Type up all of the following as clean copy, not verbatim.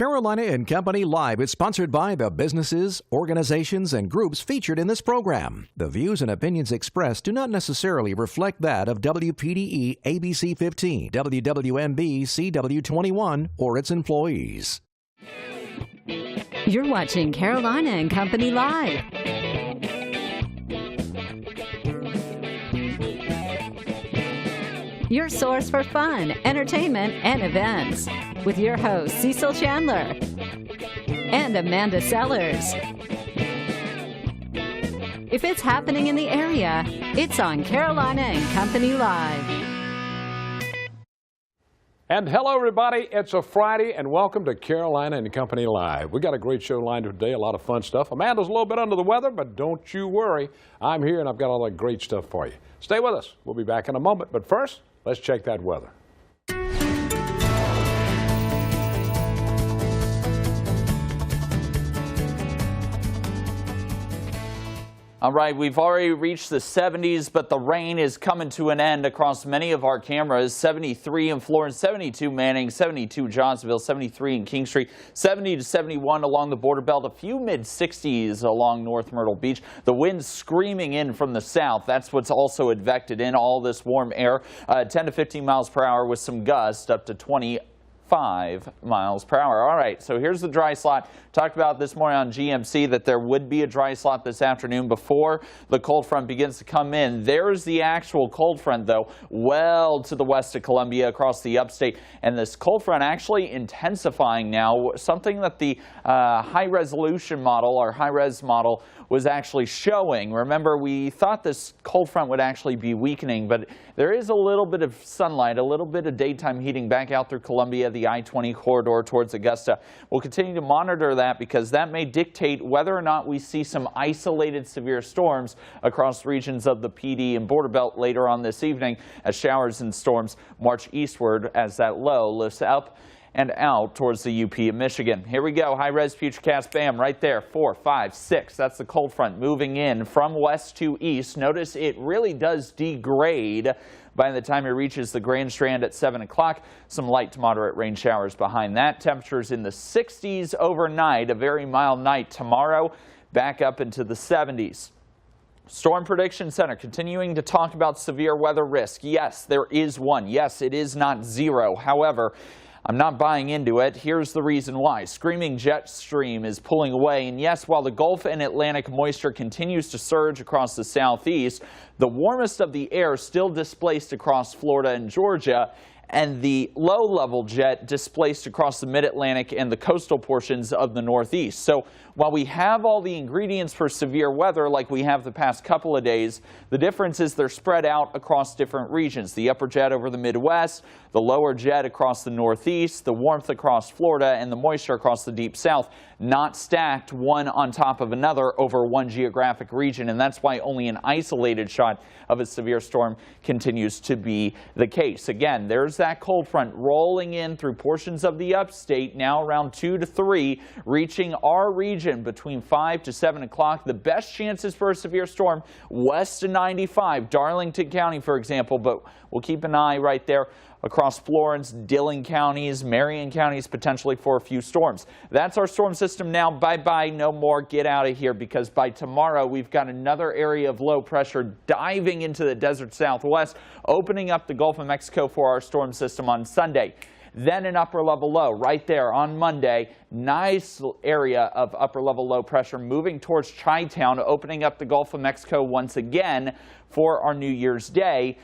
Carolina and Company Live is sponsored by the businesses, organizations, and groups featured in this program. The views and opinions expressed do not necessarily reflect that of WPDE ABC 15, WWMB CW21, or its employees. You're watching Carolina and Company Live. Your source for fun, entertainment, and events. With your hosts, Cecil Chandler and Amanda Sellers. If it's happening in the area, it's on Carolina and Company Live. And hello, everybody. It's a Friday, and welcome to Carolina and Company Live. We got a great show lined up today, a lot of fun stuff. Amanda's a little bit under the weather, but don't you worry. I'm here, and I've got all that great stuff for you. Stay with us. We'll be back in a moment, but first, let's check that weather. All right, we've already reached the 70s, but the rain is coming to an end across many of our cameras. 73 in Florence, 72 Manning, 72 Johnsonville, 73 in King Street, 70 to 71 along the border belt, a few mid-60s along North Myrtle Beach. The wind screaming in from the south. That's what's also advected in all this warm air. 10 to 15 miles per hour with some gusts up to 25 miles per hour. All right, so here's the dry slot. Talked about this morning on GMC that there would be a dry slot this afternoon before the cold front begins to come in. There's the actual cold front, though, well to the west of Columbia across the upstate. And this cold front actually intensifying now, something that the high-resolution model, or high-res model, was actually showing. Remember, we thought this cold front would actually be weakening, but there is a little bit of sunlight, a little bit of daytime heating back out through Columbia, the I-20 corridor towards Augusta. We'll continue to monitor that because that may dictate whether or not we see some isolated severe storms across regions of the PD and border belt later on this evening as showers and storms march eastward as that low lifts up and out towards the UP of Michigan. Here we go. High-res futurecast, bam, right there. 4, 5, 6. That's the cold front moving in from west to east. Notice it really does degrade by the time it reaches the Grand Strand at 7 o'clock. Some light to moderate rain showers behind that. Temperatures in the 60s overnight. A very mild night tomorrow. Back up into the 70s. Storm Prediction Center continuing to talk about severe weather risk. Yes, there is one. Yes, it is not zero. However, I'm not buying into it. Here's the reason why. Screaming jet stream is pulling away, and yes, while the Gulf and Atlantic moisture continues to surge across the southeast, the warmest of the air still displaced across Florida and Georgia, and the low-level jet displaced across the mid-Atlantic and the coastal portions of the Northeast. So while we have all the ingredients for severe weather like we have the past couple of days, the difference is they're spread out across different regions. The upper jet over the Midwest, the lower jet across the Northeast, the warmth across Florida, and the moisture across the Deep South, not stacked one on top of another over one geographic region, and that's why only an isolated shot of a severe storm continues to be the case. Again, there's that cold front rolling in through portions of the upstate, now around 2 to 3, reaching our region between 5 to 7 o'clock. The best chances for a severe storm west of 95, Darlington County, for example, but we'll keep an eye right there across Florence, Dillon counties, Marion counties, potentially for a few storms. That's our storm system now. Bye-bye, no more. Get out of here, because by tomorrow we've got another area of low pressure diving into the desert southwest, opening up the Gulf of Mexico for our storm system on Sunday. Then an upper level low right there on Monday. Nice area of upper level low pressure moving towards Chi-Town, opening up the Gulf of Mexico once again for our New Year's Day.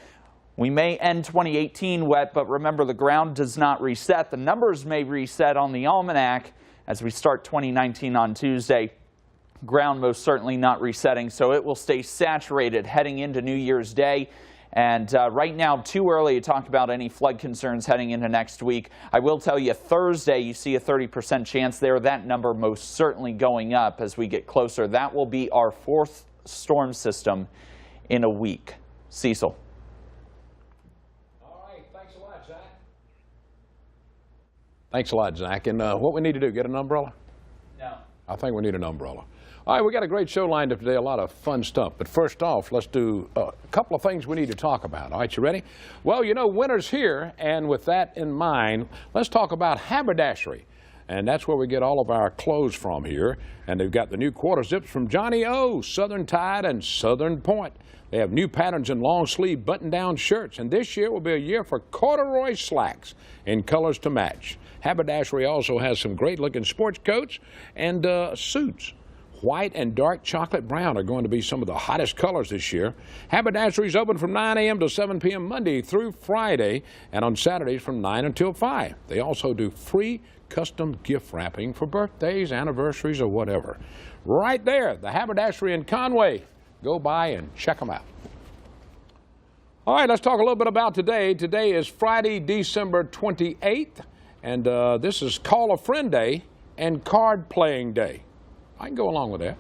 We may end 2018 wet, but remember, the ground does not reset. The numbers may reset on the almanac as we start 2019 on Tuesday. Ground most certainly not resetting, so it will stay saturated heading into New Year's Day. And right now, too early to talk about any flood concerns heading into next week. I will tell you, Thursday, you see a 30% chance there. That number most certainly going up as we get closer. That will be our 4th storm system in a week. Cecil. Thanks a lot, Zach. And what we need to do, get an umbrella? No. I think we need an umbrella. All right, we got a great show lined up today, a lot of fun stuff. But first off, let's do a couple of things we need to talk about. All right, you ready? Well, you know, winter's here, and with that in mind, let's talk about haberdashery. and that's where we get all of our clothes from here. And they've got the new quarter zips from Johnny O, Southern Tide, and Southern Point. They have new patterns in long sleeve button-down shirts, and this year will be a year for corduroy slacks in colors to match. Haberdashery also has some great-looking sports coats and suits. White and dark chocolate brown are going to be some of the hottest colors this year. Haberdashery is open from 9 a.m. to 7 p.m. Monday through Friday, and on Saturdays from 9 until 5. They also do free custom gift wrapping for birthdays, anniversaries, or whatever. Right there, the Haberdashery in Conway. Go by and check them out. All right, let's talk a little bit about today. Today is Friday, December 28th, and this is Call a Friend Day and Card Playing Day. I can go along with that.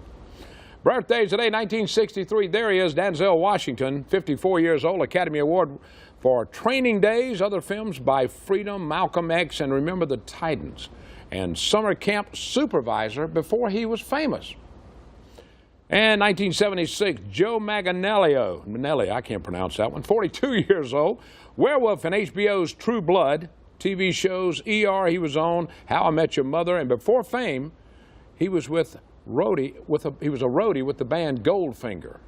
Birthdays today, 1963. There he is, Denzel Washington, 54 years old, Academy Award for Training Days, other films by Freedom, Malcolm X, and Remember the Titans, and summer camp supervisor before he was famous. And 1976, Joe Manganiello, I can't pronounce that one, 42 years old, werewolf in HBO's True Blood, TV shows ER he was on, How I Met Your Mother, and before fame, he was a roadie with the band Goldfinger.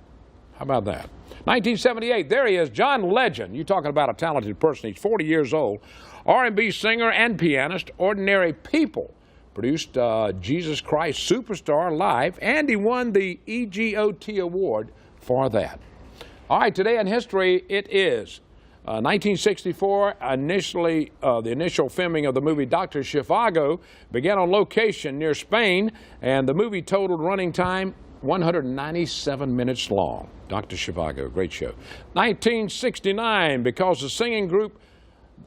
How about that? 1978, there he is, John Legend. You're talking about a talented person. He's 40 years old, R&B singer and pianist, Ordinary People. Produced Jesus Christ Superstar Live, and he won the EGOT Award for that. All right, today in history, it is 1964, the initial filming of the movie Dr. Zhivago began on location near Spain, and the movie totaled running time 197 minutes long. Dr. Zhivago, great show. 1969, because the singing group,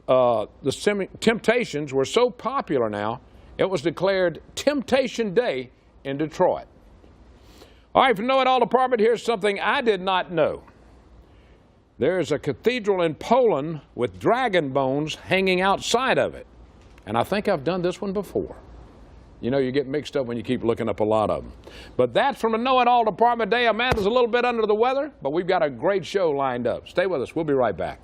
the Temptations, were so popular now, it was declared Temptation Day in Detroit. All right, from Know It All Department, here's something I did not know. There's a cathedral in Poland with dragon bones hanging outside of it. And I think I've done this one before. You know, you get mixed up when you keep looking up a lot of them. But that's from the Know It All Department Day. Amanda's a little bit under the weather, but we've got a great show lined up. Stay with us. We'll be right back.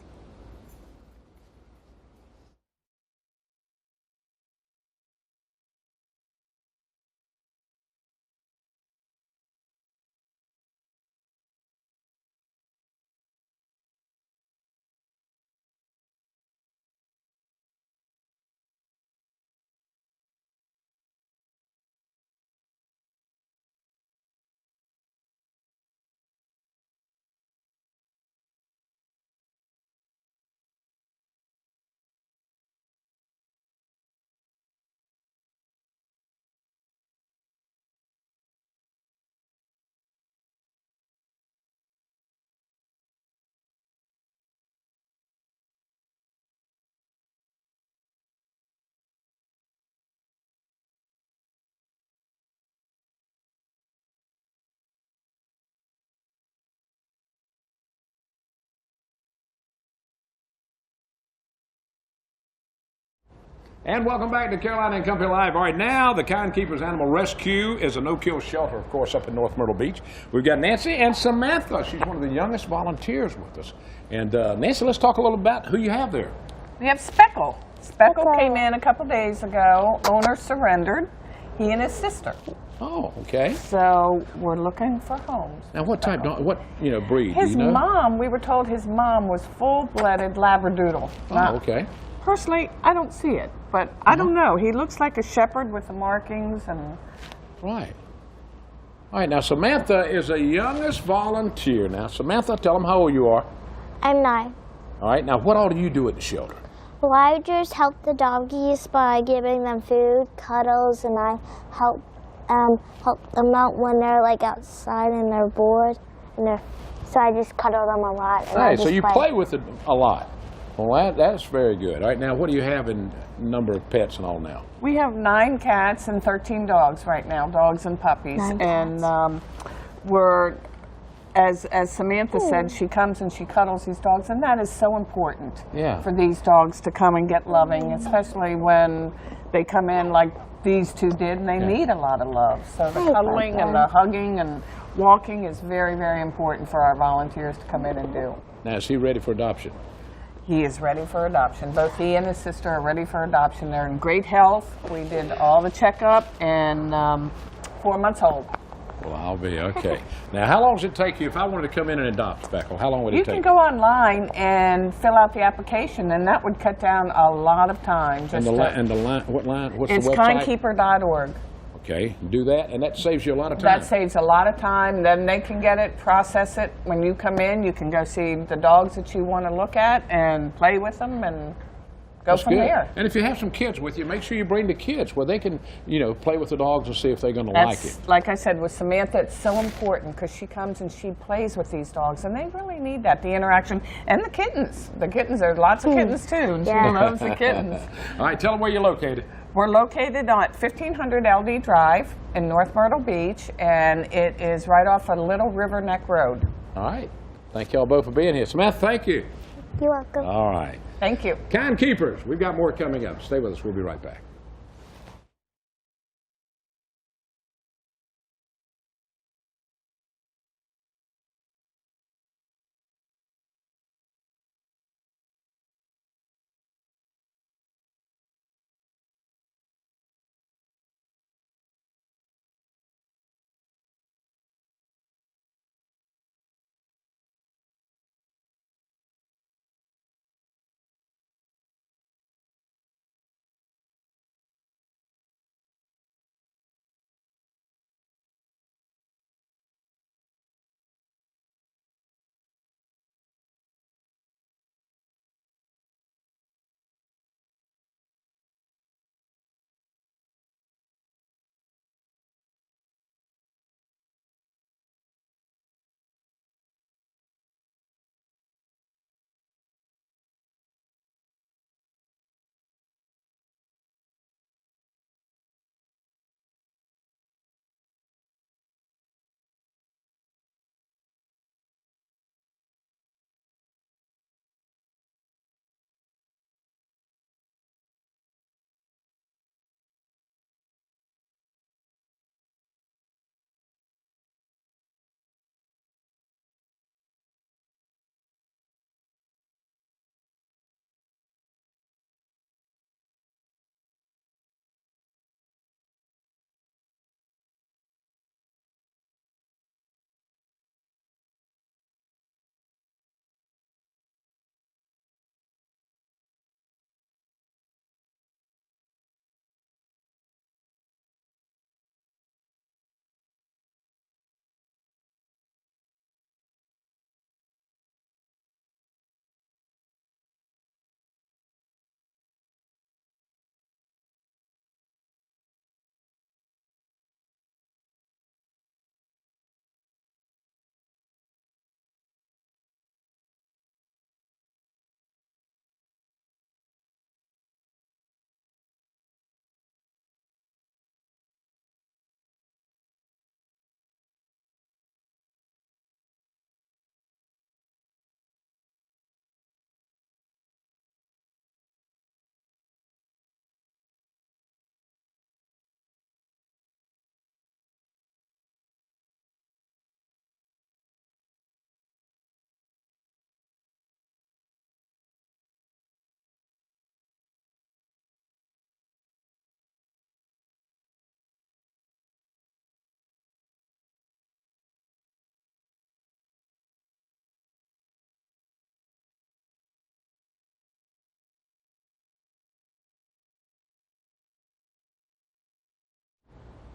And welcome back to Carolina and Company Live. All right, now the Kind Keepers Animal Rescue is a no-kill shelter, of course, up in North Myrtle Beach. We've got Nancy and Samantha. She's one of the youngest volunteers with us. And Nancy, let's talk a little about who you have there. We have Speckle. Speckle came in a couple days ago. Owner surrendered. He and his sister. Oh, okay. So we're looking for homes. Now, what type? What breed? His do you know? mom. We were told his mom was full-blooded Labradoodle. Oh, okay. Personally, I don't see it, but I don't know. He looks like a shepherd with the markings and. Right. All right. Now, Samantha is the youngest volunteer. Now, Samantha, tell them how old you are. I'm 9. All right. Now, what all do you do at the shelter? Well, I just help the doggies by giving them food, cuddles, and I help them out when they're like outside and they're bored, so I just cuddle them a lot. Right. So you play with it a lot. Well, that's very good. All right, now what do you have in number of pets and all now? We have 9 cats and 13 dogs right now, dogs and puppies. 9 and we're, as Samantha said, she comes and she cuddles these dogs, and that is so important for these dogs to come and get loving, especially when they come in like these two did, and they need a lot of love. So the cuddling and the hugging and walking is very, very important for our volunteers to come in and do. Now, is he ready for adoption? He is ready for adoption. Both he and his sister are ready for adoption. They're in great health. We did all the checkup, and 4 months old. Well, I'll be okay. Now, how long does it take you if I wanted to come in and adopt Speckle? How long would it take? You can go online and fill out the application, and that would cut down a lot of time. What line? What's the website? It's kindkeeper.org. Okay, do that, and that saves you a lot of time. That saves a lot of time. Then they can get it, process it. When you come in, you can go see the dogs that you want to look at and play with them and go from there. And if you have some kids with you, make sure you bring the kids where they can, play with the dogs and see if they're going to like it. Like I said, with Samantha, it's so important because she comes and she plays with these dogs, and they really need that, the interaction. And the kittens. The kittens, there's lots of kittens too, and she loves the kittens. All right, tell them where you're located. We're located at 1500 LD Drive in North Myrtle Beach, and it is right off of Little River Neck Road. All right. Thank y'all both for being here. Samantha, thank you. You're welcome. All right. Thank you. Kind Keepers, we've got more coming up. Stay with us. We'll be right back.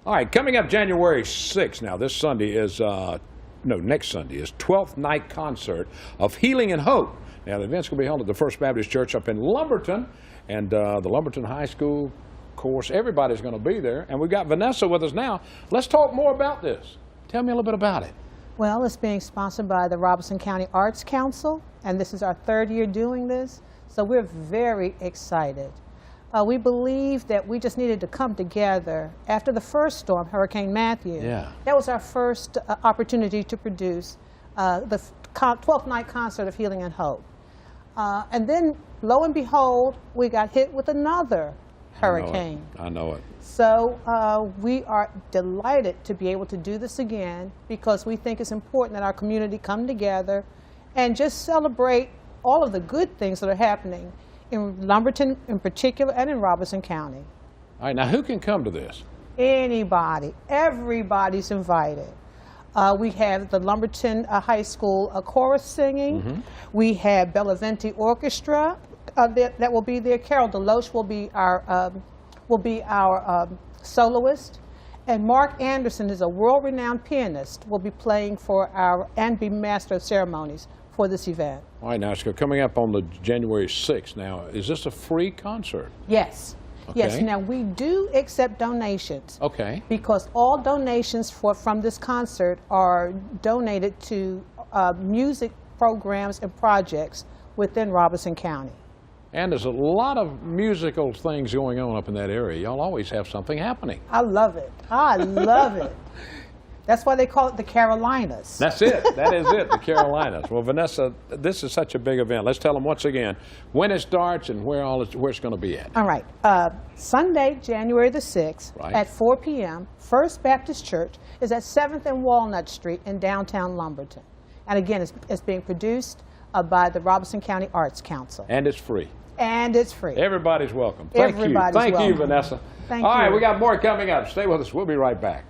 All right, coming up January 6th now, this Sunday is, next Sunday is 12th night concert of Healing and Hope. Now, the event's going to be held at the First Baptist Church up in Lumberton, and the Lumberton High School, of course, everybody's going to be there. And we've got Vanessa with us now. Let's talk more about this. Tell me a little bit about it. Well, it's being sponsored by the Robeson County Arts Council, and this is our 3rd year doing this, so we're very excited. We believe that we just needed to come together after the first storm, Hurricane Matthew. Yeah. That was our first opportunity to produce the 12th night concert of Healing and Hope. And then, lo and behold, we got hit with another hurricane. I know it. So we are delighted to be able to do this again because we think it's important that our community come together and just celebrate all of the good things that are happening in Lumberton in particular and in Robeson County. All right, now who can come to this? Anybody, everybody's invited. We have the Lumberton High School chorus singing. We have Bellaventi Orchestra that will be there. Carol Deloche will be our soloist. And Mark Anderson is a world-renowned pianist, will be playing for and be master of ceremonies for this event. All right, now, so coming up on the January 6th. Now, is this a free concert? Yes. Okay. Yes, now we do accept donations. Okay. Because all donations from this concert are donated to music programs and projects within Robeson County. And there's a lot of musical things going on up in that area. Y'all always have something happening. I love it. I love it. That's why they call it the Carolinas. That's it. That is it, the Carolinas. Well, Vanessa, this is such a big event. Let's tell them once again when it starts and where it's going to be at. All right. Sunday, January the 6th at 4 p.m., First Baptist Church is at 7th and Walnut Street in downtown Lumberton. And again, it's being produced by the Robeson County Arts Council. And it's free. And it's free. Everybody's welcome. Thank you. Thank you, Vanessa. Thank you. All right, we got more coming up. Stay with us. We'll be right back.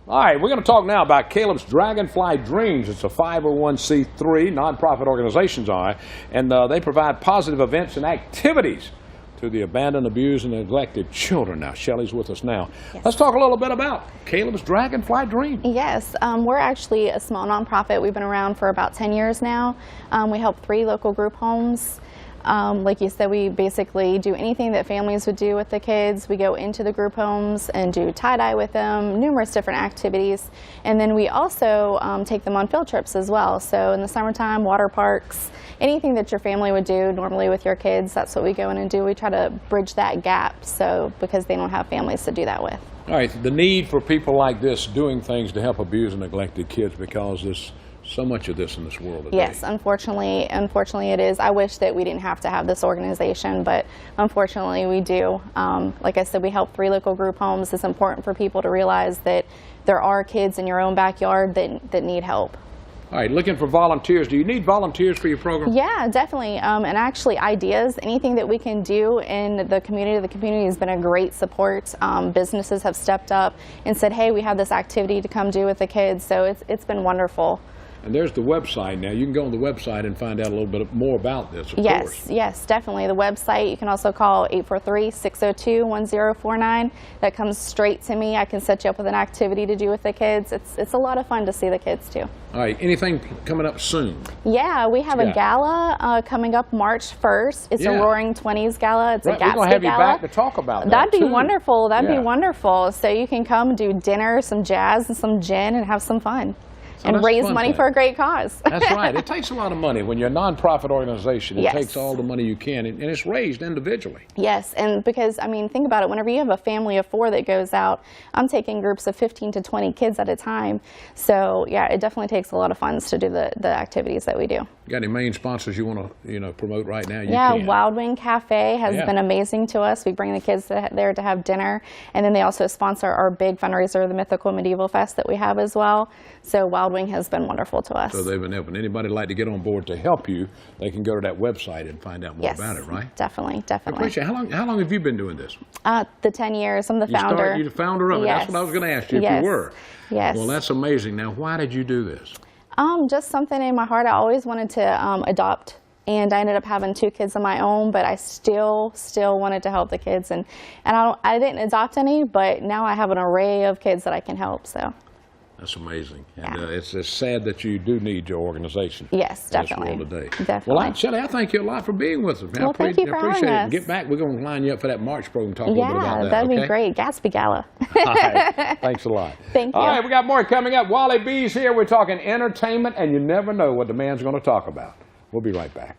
All right, we're going to talk now about Caleb's Dragonfly Dreams. It's a 501c3 nonprofit organization, and they provide positive events and activities to the abandoned, abused, and neglected children. Now, Shelley's with us now. Yes. Let's talk a little bit about Caleb's Dragonfly Dreams. Yes, we're actually a small nonprofit. We've been around for about 10 years now. We help 3 local group homes. Like you said, we basically do anything that families would do with the kids. We go into the group homes and do tie-dye with them, numerous different activities. And then we also take them on field trips as well. So in the summertime, water parks, anything that your family would do normally with your kids, that's what we go in and do. We try to bridge that gap because they don't have families to do that with. All right, the need for people like this doing things to help abused and neglected kids, because there's so much of this in this world today. Yes, unfortunately it is. I wish that we didn't have to have this organization, but unfortunately we do. Like I said, we help 3 local group homes. It's important for people to realize that there are kids in your own backyard that need help. All right, looking for volunteers. Do you need volunteers for your program? Yeah, definitely. And actually ideas, anything that we can do in the community has been a great support. Businesses have stepped up and said, hey, we have this activity to come do with the kids. So it's been wonderful. And there's the website now. You can go on the website and find out a little bit more about this, of course. Yes, definitely. The website, you can also call 843-602-1049. That comes straight to me. I can set you up with an activity to do with the kids. It's a lot of fun to see the kids, too. All right, anything coming up soon? Yeah, we have a gala coming up March 1st. It's a Roaring 20s gala. It's a Gatsby gala. We're going to have you back to talk about that, That'd be wonderful. That'd be wonderful. So you can come do dinner, some jazz, and some gin, and have some fun. and that's a raise fun money thing. for a great cause. That's right. It takes a lot of money. When you're a nonprofit organization, it Yes. takes all the money you can, and it's raised individually. Yes, and because, I mean, think about it. Whenever you have a family of 4 that goes out, I'm taking groups of 15 to 20 kids at a time. So, yeah, it definitely takes a lot of funds to do the activities that we do. You got any main sponsors you want to promote right now? You Yeah, can. Wild Wing Cafe has Yeah. been amazing to us. We bring the kids there to have dinner, and then they also sponsor our big fundraiser, the Mythical Medieval Fest that we have as well. So Wild Wing has been wonderful to us. So they've been helping. Anybody like to get on board to help you, they can go to that website and find out more Yes, about it, right? definitely, definitely. Appreciate it. How long have you been doing this? The 10 years. I'm the founder. You're the founder of it. Yes. That's what I was going to ask you if Yes. you were. Yes. Well, that's amazing. Now, why did you do this? Just something in my heart. I always wanted to adopt, and I ended up having 2 kids of my own, but I still wanted to help the kids, and I didn't adopt any, but now I have an array of kids that I can help. So. That's amazing. And Yeah. it's sad that you do need your organization. Yes, in this definitely. world today. Definitely. Well, Shelley, I thank you a lot for being with us. Man. Well, thank you for appreciate having it. us. Get back. We're going to line you up for that March program and talk a little bit about Yeah, that. that'd okay? be great. Gatsby Gala. All right. Thanks a lot. Thank All you. right, we got more coming up. Wally B's here. We're talking entertainment, and you never know what the man's going to talk about. We'll be right back.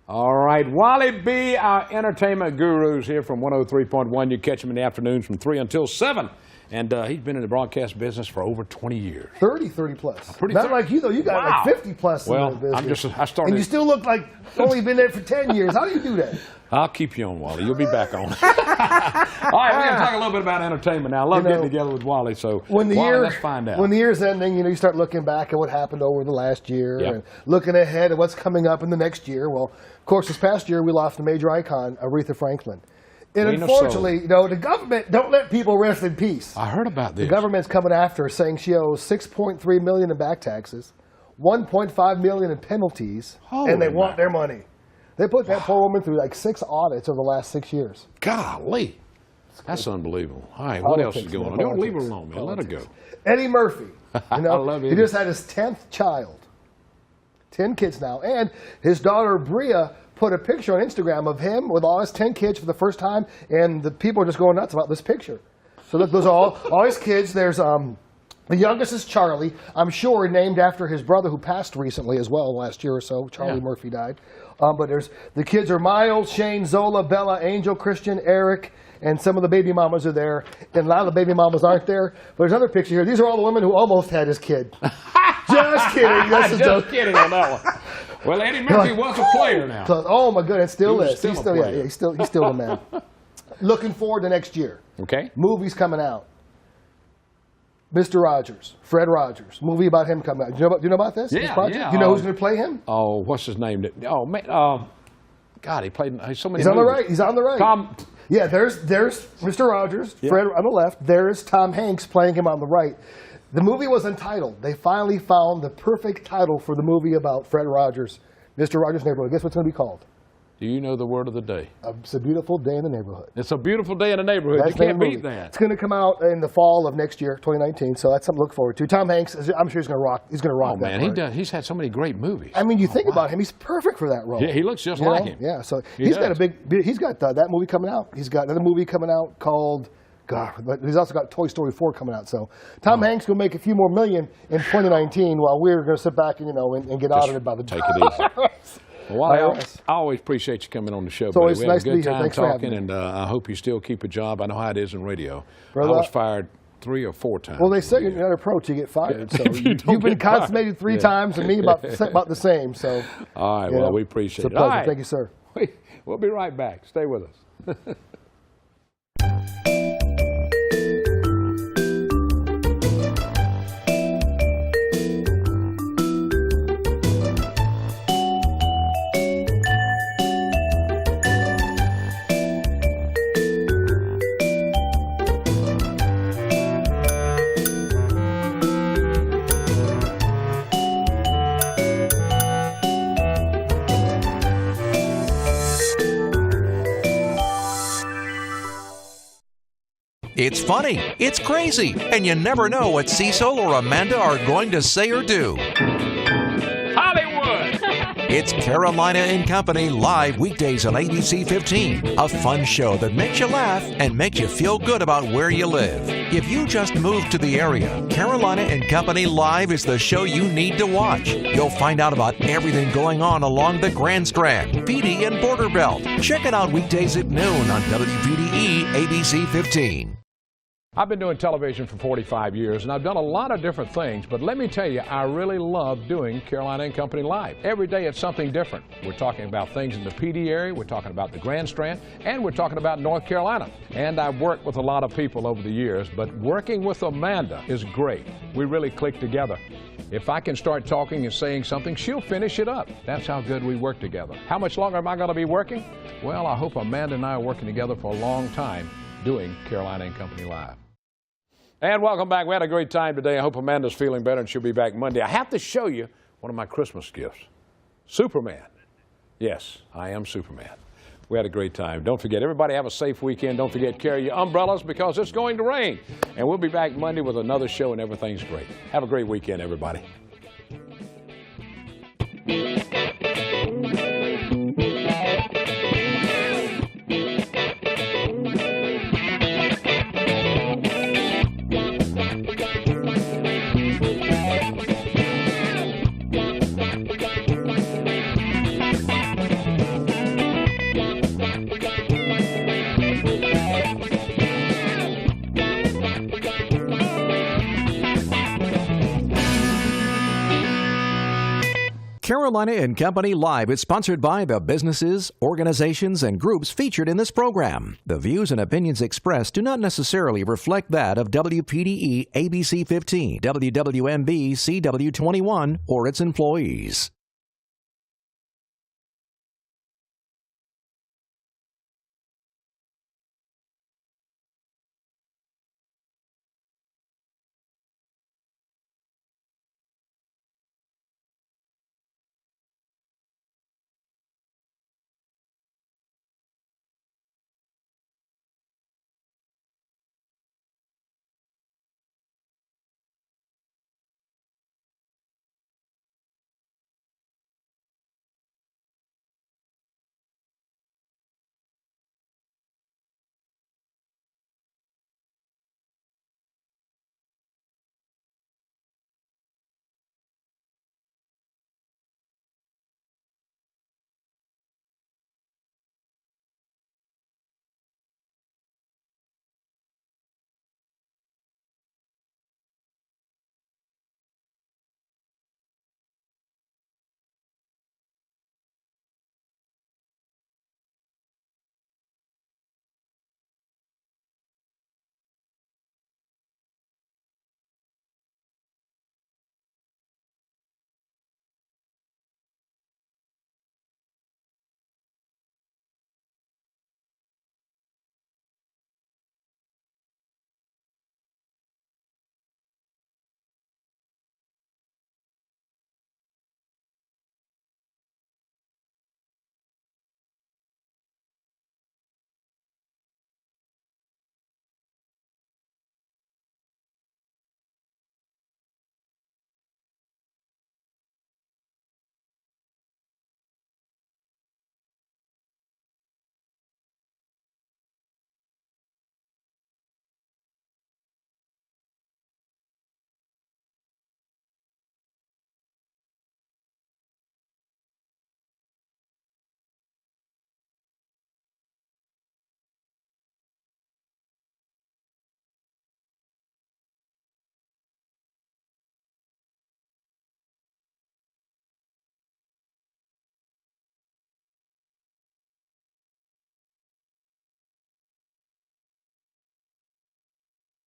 All right, Wally B, our entertainment gurus here from 103.1. You catch him in the afternoons from 3 until 7. And he's been in the broadcast business for over 20 years. 30 plus. Not like you, though. You got Wow. like 50 plus Well, in the business. I started. And you still look like only been there for 10 years. How do you do that? I'll keep you on, Wally. You'll be back on. All right, we're going to talk a little bit about entertainment now. I love getting together with Wally, so Wally, let's find out. When the year's ending, you start looking back at what happened over the last year and looking ahead at what's coming up in the next year. Well, of course, this past year we lost a major icon, Aretha Franklin. And unfortunately, the government don't let people rest in peace. I heard about this. The government's coming after her, saying she owes $6.3 million in back taxes, $1.5 million in penalties, and they want their money. They put that poor woman through like 6 audits over the last 6 years. Golly. That's unbelievable. All right, what else is going on? Don't leave her alone, man. Let her go. Eddie Murphy. I love Eddie. He just had his 10th child. 10 kids now. And his daughter, Bria, put a picture on Instagram of him with all his 10 kids for the first time, and the people are just going nuts about this picture. So look, those are all his kids. There's The youngest is Charlie, I'm sure named after his brother who passed recently as well last year or so. Charlie Murphy died. But the kids are Miles, Shane, Zola, Bella, Angel, Christian, Eric, and some of the baby mamas are there. And a lot of the baby mamas aren't there. But there's another picture here. These are all the women who almost had his kid. Just kidding. That's just kidding on that one. Well, Eddie Murphy was a player now. Oh my goodness, still is. He's still he's still the man. Looking forward to next year. Okay. Movies coming out. Mr. Rogers, Fred Rogers, movie about him coming out. Do you know about this? Yeah, this project? yeah. Do you know who's going to play him? Oh, what's his name? Oh, man. God, he played so many He's on the movies. right. He's on the right. Tom. Yeah, there's Mr. Rogers, Fred on the left. There's Tom Hanks playing him on the right. The movie was untitled. They finally found the perfect title for the movie about Fred Rogers, Mr. Rogers' Neighborhood. Guess what's going to be called? Do you know the word of the day? It's a beautiful day in the neighborhood. It's a beautiful day in the neighborhood. That's you can't the beat that. It's going to come out in the fall of next year, 2019. So that's something to look forward to. Tom Hanks, I'm sure he's going to rock. He's going to rock. Oh that man, part. he's had so many great movies. I mean, you think about him; he's perfect for that role. Yeah, he looks just like him. Yeah, so he's got that movie coming out. He's got another movie coming out called. God, but he's also got Toy Story 4 coming out. So Tom Hanks will make a few more million in 2019, while we're going to sit back and and get audited by the. Take it easy. Well, I always appreciate you coming on the show, buddy. Always we nice had a to be good here. time Thanks for having talking, me. and I hope you still keep a job. I know how it is in radio. Brother, I was fired 3 or 4 times. Well, they say you're not a pro till you get fired. So you've been consummated 3 times, and me about the same. So. All right. Well, we appreciate it. It's a pleasure. All right. Thank you, sir. We'll be right back. Stay with us. It's funny, it's crazy, and you never know what Cecil or Amanda are going to say or do. Hollywood! It's Carolina and Company live weekdays on ABC 15. A fun show that makes you laugh and makes you feel good about where you live. If you just moved to the area, Carolina and Company Live is the show you need to watch. You'll find out about everything going on along the Grand Strand, PD and Border Belt. Check it out weekdays at noon on WPDE ABC 15. I've been doing television for 45 years, and I've done a lot of different things, but let me tell you, I really love doing Carolina and Company Live. Every day it's something different. We're talking about things in the PD area, we're talking about the Grand Strand, and we're talking about North Carolina. And I've worked with a lot of people over the years, but working with Amanda is great. We really click together. If I can start talking and saying something, she'll finish it up. That's how good we work together. How much longer am I going to be working? Well, I hope Amanda and I are working together for a long time doing Carolina and Company Live. And welcome back. We had a great time today. I hope Amanda's feeling better and she'll be back Monday. I have to show you one of my Christmas gifts. Superman. Yes, I am Superman. We had a great time. Don't forget, everybody have a safe weekend. Don't forget, carry your umbrellas because it's going to rain. And we'll be back Monday with another show and everything's great. Have a great weekend, everybody. Carolina and Company Live is sponsored by the businesses, organizations, and groups featured in this program. The views and opinions expressed do not necessarily reflect that of WPDE ABC 15, WWMB CW21, or its employees.